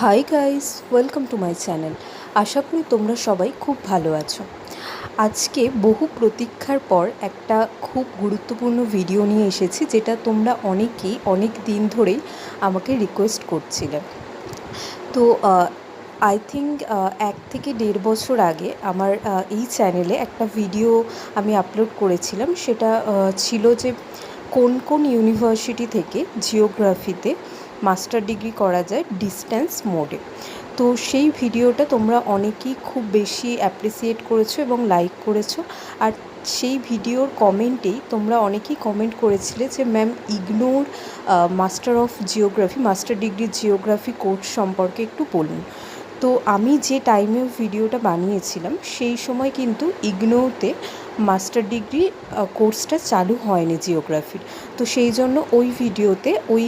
High guys, welcome to my channel. আশা করি তোমরা সবাই খুব ভালো আছো। আজকে বহু প্রতীক্ষার পর একটা খুব গুরুত্বপূর্ণ ভিডিও নিয়ে এসেছি, যেটা তোমরা অনেকেই অনেক দিন ধরেই আমাকে রিকোয়েস্ট করছিলে। তো আই থিঙ্ক 1 থেকে 1.5 বছর আগে আমার এই চ্যানেলে একটা ভিডিও আমি আপলোড করেছিলাম। সেটা ছিল যে কোন কোন ইউনিভার্সিটি থেকে জিওগ্রাফিতে মাস্টার ডিগ্রি করা যায় ডিস্ট্যান্স মোডে। তো সেই ভিডিওটা তোমরা অনেকেই খুব বেশি অ্যাপ্রিসিয়েট করেছো এবং লাইক করেছো। আর সেই ভিডিওর কমেন্টেই তোমরা অনেকেই কমেন্ট করেছিলে যে ma'am, ignore master of geography, master degree geography course সম্পর্কে একটু বলুন। তো আমি যে টাইমে ভিডিওটা বানিয়েছিলাম সেই সময় কিন্তু ইগনোতে মাস্টার ডিগ্রি কোর্সটা চালু হয়নি জিওগ্রাফির। তো সেই জন্য ওই ভিডিওতে ওই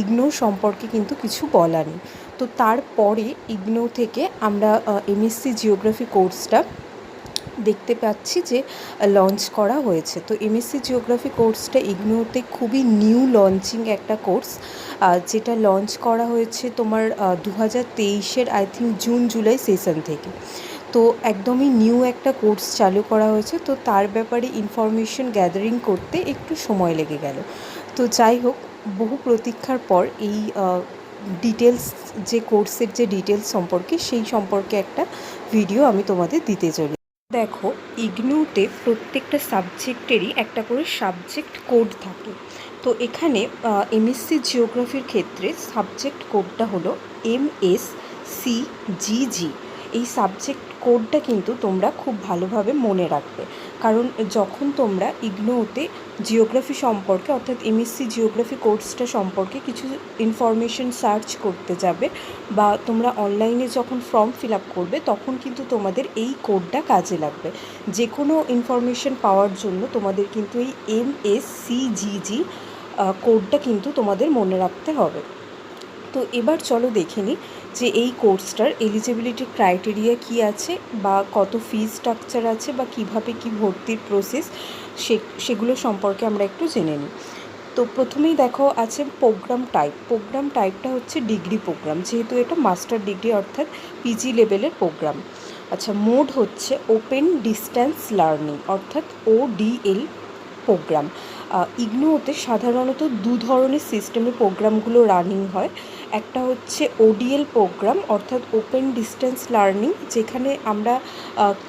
ইগনোর সম্পর্কে কিন্তু কিছু বলা নেই। তো তারপরে ইগনো থেকে আমরা এমএসসি জিওগ্রাফি কোর্সটা দেখতে পাচ্ছি যে লঞ্চ করা হয়েছে। তো এমএসসি জিওগ্রাফি কোর্সটা ইগনোতে খুবই নিউ লঞ্চিং একটা কোর্স, যেটা লঞ্চ করা হয়েছে তোমার 2023-এর I think June July session থেকে। তো একদমই নিউ একটা কোর্স চালু করা হয়েছে। তো তার ব্যাপারে ইনফরমেশন গ্যাদারিং করতে একটু সময় লেগে গেল। তো যাই হোক, বহু প্রতীক্ষার পর এই ডিটেলস, যে কোর্সের যে ডিটেলস সম্পর্কে, সেই সম্পর্কে একটা ভিডিও আমি তোমাদের দিতে চলি। দেখো, ইগনুতে প্রত্যেকটা সাবজেক্টেরই একটা করে সাবজেক্ট কোড থাকে। তো এখানে এমএসসি জিওগ্রাফির ক্ষেত্রে সাবজেক্ট কোডটা হলো MSCGG। এই সাবজেক্ট কোডটা কিন্তু তোমরা খুব ভালোভাবে মনে রাখবে, কারণ যখন তোমরা ইগনোতে জিওগ্রাফি সম্পর্কে, অর্থাৎ এমএসসি জিওগ্রাফি কোর্সটা সম্পর্কে কিছু ইনফরমেশন সার্চ করতে যাবে বা তোমরা অনলাইনে যখন ফর্ম ফিল আপ করবে, তখন কিন্তু তোমাদের এই কোডটা কাজে লাগবে। যে কোনো ইনফরমেশন পাওয়ার জন্য তোমাদের কিন্তু এই MSCGG কোডটা কিন্তু তোমাদের মনে রাখতে হবে। তো এবার চলো দেখে নিই যে এই কোর্সটার এলিজিবিলিটি ক্রাইটেরিয়া কী আছে, বা কত ফিজ স্ট্রাকচার আছে, বা কিভাবে কি ভর্তির প্রসেস, সেগুলো সম্পর্কে আমরা একটু জেনে নিই। তো প্রথমেই দেখো আছে প্রোগ্রাম টাইপ। প্রোগ্রাম টাইপটা হচ্ছে ডিগ্রি প্রোগ্রাম, যেহেতু এটা মাস্টার ডিগ্রি অর্থাৎ পিজি লেভেলের প্রোগ্রাম। আচ্ছা, মোড হচ্ছে ওপেন ডিস্ট্যান্স লার্নিং অর্থাৎ ODL প্রোগ্রাম। ইগনোতে সাধারণত দু ধরনের সিস্টেমে প্রোগ্রামগুলো রানিং হয়। একটা হচ্ছে ODL প্রোগ্রাম অর্থাৎ ওপেন ডিস্ট্যান্স লার্নিং, যেখানে আমরা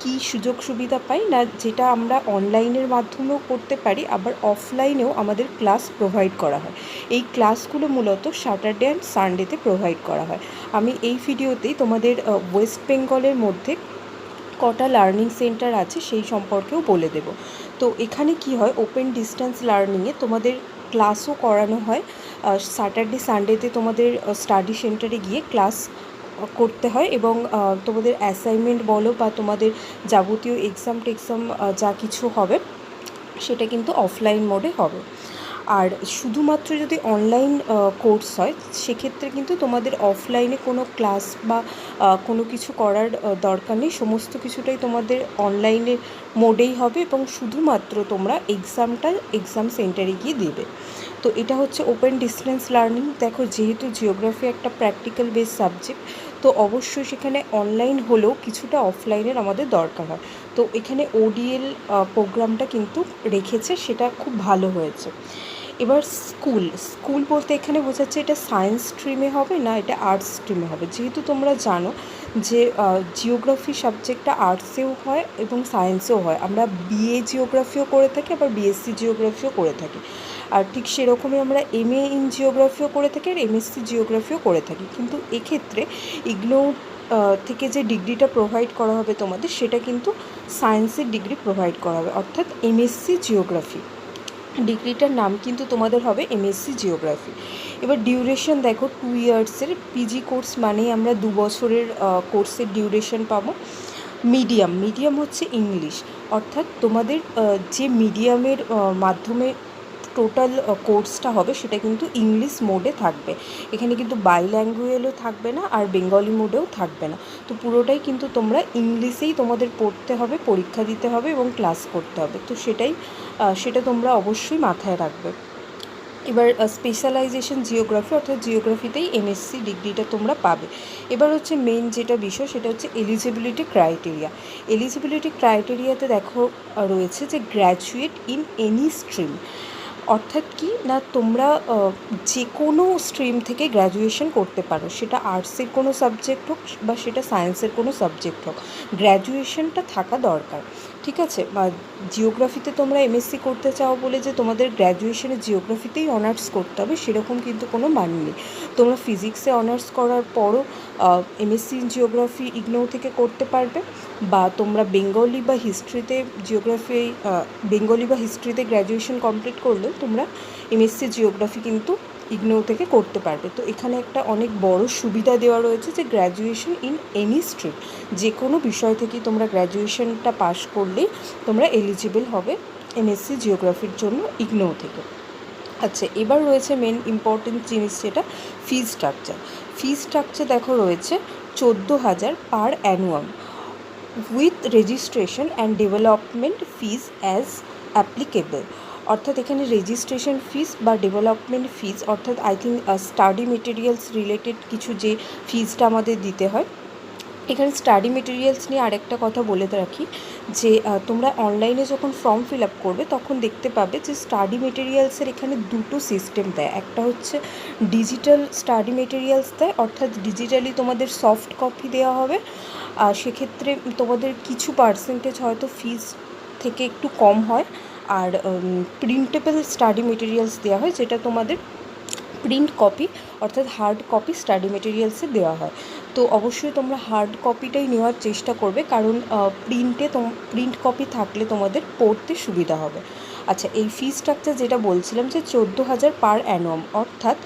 কি সুযোগ সুবিধা পাই না, যেটা আমরা অনলাইনের মাধ্যমেও করতে পারি, আবার অফলাইনেও আমাদের ক্লাস প্রোভাইড করা হয়। এই ক্লাসগুলো মূলত স্যাটারডে অ্যান্ড সানডেতে প্রোভাইড করা হয়। আমি এই ভিডিওতেই তোমাদের ওয়েস্ট বেঙ্গলের মধ্যে কটা লার্নিং সেন্টার আছে সেই সম্পর্কেও বলে দেব। তো এখানে কি হয়, ওপেন ডিস্ট্যান্স লার্নিংয়ে তোমাদের ক্লাসও করানো হয়। স্যাটারডে সানডেতে তোমাদের স্টাডি সেন্টারে গিয়ে ক্লাস করতে হয়, এবং তোমাদের অ্যাসাইনমেন্ট বলো বা তোমাদের যাবতীয় এক্সাম টেক্সাম যা কিছু হবে, সেটা কিন্তু অফলাইন মোডে হবে। আর শুধুমাত্র যদি অনলাইন কোর্স হয়, সেক্ষেত্রে কিন্তু তোমাদের অফলাইনে কোনো ক্লাস বা কোনো কিছু করার দরকার নেই। সমস্ত কিছুটাই তোমাদের অনলাইনের মোডেই হবে, এবং শুধুমাত্র তোমরা এক্সাম সেন্টারে গিয়ে দেবে। তো এটা হচ্ছে ওপেন ডিস্টেন্স লার্নিং। দেখো, যেহেতু জিওগ্রাফি একটা প্র্যাকটিক্যাল বেস সাবজেক্ট, তো অবশ্যই সেখানে অনলাইন হলেও কিছুটা অফলাইনের আমাদের দরকার হয়। তো এখানে ODL প্রোগ্রামটা কিন্তু রেখেছে, সেটা খুব ভালো হয়েছে। এবার স্কুল বলতে এখানে বোঝাচ্ছে এটা সায়েন্স স্ট্রিমে হবে না এটা আর্টস স্ট্রিমে হবে। যেহেতু তোমরা জানো যে জিওগ্রাফি সাবজেক্টটা আর্টসেও হয় এবং সায়েন্সেও হয়। আমরা BA জিওগ্রাফিও করে থাকি, আবার BSc জিওগ্রাফিও করে থাকি। আর ঠিক সেরকমই আমরা MA ইন জিওগ্রাফিও করে থাকি, আর MSc জিওগ্রাফিও করে থাকি। কিন্তু এক্ষেত্রে ইগনো থেকে যে ডিগ্রিটা প্রোভাইড করা হবে তোমাদের, সেটা কিন্তু সায়েন্সের ডিগ্রি প্রোভাইড করা হবে, অর্থাৎ MSc জিওগ্রাফি। ডিগ্রিটার নাম কিন্তু তোমাদের হবে MSc জিওগ্রাফি। এবার ডিউরেশন দেখো, 2 ইয়ার্সের পিজি কোর্স মানেই আমরা 2 বছরের কোর্সের ডিউরেশন পাবো। মিডিয়াম হচ্ছে ইংলিশ, অর্থাৎ তোমাদের যে মিডিয়ামের মাধ্যমে টোটাল কোর্সটা হবে, সেটা কিন্তু ইংলিশ মোডে থাকবে। এখানে কিন্তু বাইল্যাঙ্গুয়েজও থাকবে না, আর বেঙ্গলি মোডেও থাকবে না। তো পুরোটাই কিন্তু তোমরা ইংলিশেই তোমাদের পড়তে হবে, পরীক্ষা দিতে হবে এবং ক্লাস করতে হবে। তো সেটা তোমরা অবশ্যই মাথায় রাখবে। এবার স্পেশালাইজেশন জিওগ্রাফি অর্থাৎ জিওগ্রাফিতেই এমএসসি ডিগ্রিটা তোমরা পাবে। এবার হচ্ছে মেন যেটা বিষয় সেটা হচ্ছে এলিজিবিলিটি ক্রাইটেরিয়া। এলিজিবিলিটি ক্রাইটেরিয়াতে দেখো রয়েছে যে গ্র্যাজুয়েট ইন এনি স্ট্রিম, অর্থাৎ কি না তোমরা যে কোনো স্ট্রিম থেকে গ্র্যাজুয়েশন করতে পারো, সেটা আর্টসের কোনো সাবজেক্ট হোক বা সেটা সায়েন্সের কোনো সাবজেক্ট হোক, গ্র্যাজুয়েশনটা থাকা দরকার। ঠিক আছে, বা জিওগ্রাফিতে তোমরা এমএসসি করতে চাও বলে যে তোমাদের গ্র্যাজুয়েশনে জিওগ্রাফিতেই অনার্স করতে হবে সেরকম কিন্তু কোনো মানে নেই। তোমরা ফিজিক্সে অনার্স করার পরও এমএসসি জিওগ্রাফি ইগনৌ থেকে করতে পারবে, বা তোমরা বেঙ্গলি বা হিস্ট্রিতে বেঙ্গলি বা হিস্ট্রিতে গ্র্যাজুয়েশন কমপ্লিট করলেও তোমরা এমএসসি জিওগ্রাফি কিন্তু ইগনৌ থেকে করতে পারবে। তো এখানে একটা অনেক বড় সুবিধা দেওয়া রয়েছে যে গ্র্যাজুয়েশন ইন এনি স্ট্রিম, যে কোনো বিষয় থেকেই তোমরা গ্র্যাজুয়েশনটা পাশ করলেই তোমরা এলিজিবল হবে এমএসসি জিওগ্রাফির জন্য ইগনৌ থেকে। আচ্ছা, এবার রয়েছে মেন ইম্পর্টেন্ট জিনিস যেটা ফিজ স্ট্রাকচার। ফিজ স্ট্রাকচার দেখো রয়েছে 14,000 per annum with registration and development fees as applicable. অর্থাৎ এখানে রেজিস্ট্রেশন ফিস বা ডেভেলপমেন্ট ফিজ অর্থাৎ I think study materials related কিছু যে ফিজটা আমাদের দিতে হয়। এখানে স্টাডি মেটেরিয়ালস নিয়ে আরেকটা কথা বলে রাখি যে তোমরা অনলাইনে যখন ফর্ম ফিল আপ করবে তখন দেখতে পাবে যে স্টাডি মেটেরিয়ালসের এখানে দুটো সিস্টেম দেয়। একটা হচ্ছে ডিজিটাল স্টাডি মেটেরিয়ালস দেয়, অর্থাৎ ডিজিটালি তোমাদের সফট কপি দেওয়া হবে, আর সেক্ষেত্রে তোমাদের কিছু পার্সেন্টেজ হয়তো ফিজ থেকে একটু কম হয়। আর প্রিন্টেবল স্টাডি মেটেরিয়ালস দেওয়া হয়, যেটা তোমাদের প্রিন্ট কপি অর্থাৎ হার্ড কপি স্টাডি মেটেরিয়ালসে দেওয়া হয়। তো অবশ্যই তোমরা হার্ড কপিটাই নেওয়ার চেষ্টা করবে, কারণ প্রিন্ট কপি থাকলে তোমাদের পড়তে সুবিধা হবে। আচ্ছা, এই ফি স্ট্রাকচার যেটা বলছিলাম যে 14,000 পার অ্যানুয়াম, অর্থাৎ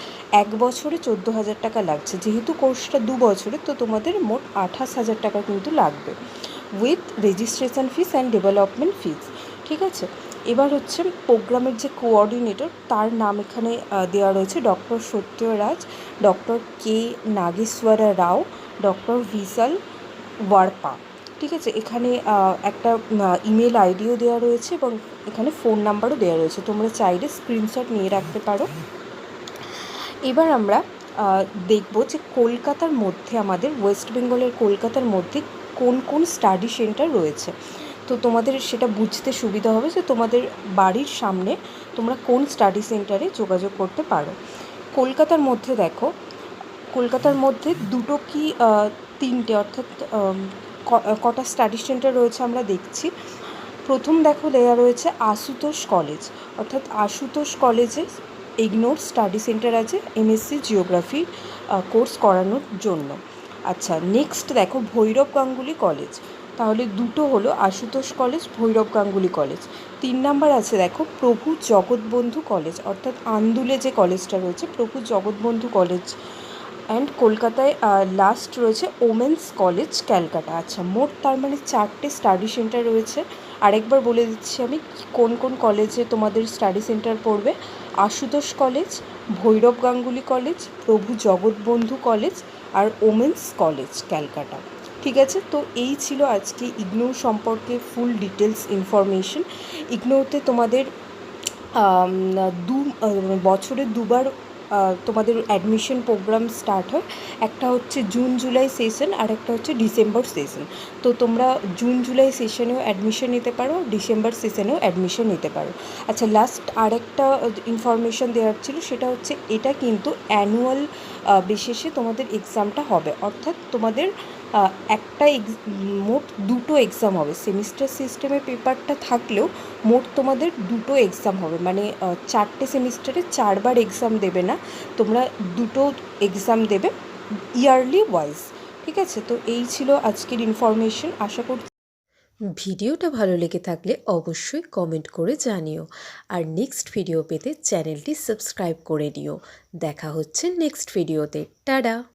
1 বছরে 14,000 টাকা লাগছে। যেহেতু কোর্সটা 2 বছরে, তো তোমাদের মোট 28,000 টাকা কিন্তু লাগবে with registration fees and development fees. ঠিক আছে, এবার হচ্ছে প্রোগ্রামের যে কোঅর্ডিনেটর তার নাম এখানে দেওয়া রয়েছে ডক্টর সত্যরাজ, ডক্টর কে নাগেশ্বর রাও, ডক্টর ভিশাল ওয়ারপা। ঠিক আছে, এখানে একটা ইমেল আইডিও দেওয়া রয়েছে এবং এখানে ফোন নাম্বারও দেওয়া রয়েছে, তোমরা চাইলে স্ক্রিনশট নিয়ে রাখতে পারো। এবার আমরা দেখব যে কলকাতার মধ্যে, আমাদের ওয়েস্ট বেঙ্গলের কলকাতার মধ্যে কোন কোন স্টাডি সেন্টার রয়েছে। তো তোমাদের সেটা বুঝতে সুবিধা হবে যে তোমাদের বাড়ির সামনে তোমরা কোন স্টাডি সেন্টারে যোগাযোগ করতে পারো। কলকাতার মধ্যে দেখো, কলকাতার মধ্যে দুটো কি তিনটে, অর্থাৎ কটা স্টাডি সেন্টার রয়েছে আমরা দেখছি। প্রথম দেখো দেওয়া রয়েছে আশুতোষ কলেজ, অর্থাৎ আশুতোষ কলেজে ইগনোর স্টাডি সেন্টার আছে এমএসসি জিওগ্রাফি কোর্স করানোর জন্য। আচ্ছা, নেক্সট দেখো ভৈরব গাঙ্গুলি কলেজ, তাহলে দুটো হলো Ashutosh college, Bhairab Ganguly college. 3 number আছে দেখো প্রভু জগৎবন্ধু কলেজ, অর্থাৎ আন্দুলে যে কলেজটা রয়েছে প্রভু জগৎবন্ধু কলেজ। অ্যান্ড কলকাতায় লাস্ট রয়েছে ওমেন্স কলেজ ক্যালকাটা। আচ্ছা, মোট তার মানে 4টে স্টাডি সেন্টার রয়েছে। আরেকবার বলে দিচ্ছি আমি কোন কোন কলেজে তোমাদের স্টাডি সেন্টার পড়বে: আশুতোষ কলেজ, ভৈরব গাঙ্গুলি কলেজ, প্রভু জগৎবন্ধু কলেজ আর ওমেন্স কলেজ ক্যালকাটা। ঠিক আছে, তো এই ছিল আজকে ইগনৌ সম্পর্কে ফুল ডিটেলস ইনফরমেশন। ইগনৌতে তোমাদের বছরে দুবার তোমাদের অ্যাডমিশন প্রোগ্রাম স্টার্ট হয়। একটা হচ্ছে জুন জুলাই সেশন আর একটা হচ্ছে ডিসেম্বর সেশন। তো তোমরা জুন জুলাই সেশনেও অ্যাডমিশন নিতে পারো, ডিসেম্বর সেশনেও অ্যাডমিশন নিতে পারো। আচ্ছা, লাস্ট আরেকটা ইনফরমেশন দেওয়ার ছিল, সেটা হচ্ছে এটা কিন্তু অ্যানুয়াল বেসিসে তোমাদের এক্সামটা হবে, অর্থাৎ তোমাদের একটা মোট দুটো এক্সাম হবে। সেমিস্টার সিস্টেমে পেপারটা থাকলেও মোট তোমাদের দুটো এক্সাম হবে, মানে 4টে সেমিস্টারে 4বার এক্সাম দেবে না, তোমরা দুটো এক্সাম দেবে ইয়ারলি ওয়াইজ। ঠিক আছে, তো এই ছিল আজকের ইনফরমেশন। আশা করছি ভিডিওটা ভালো লেগে থাকলে অবশ্যই কমেন্ট করে জানিও, আর নেক্সট ভিডিও পেতে চ্যানেলটি সাবস্ক্রাইব করে নিও। দেখা হচ্ছে নেক্সট ভিডিওতে। টাটা।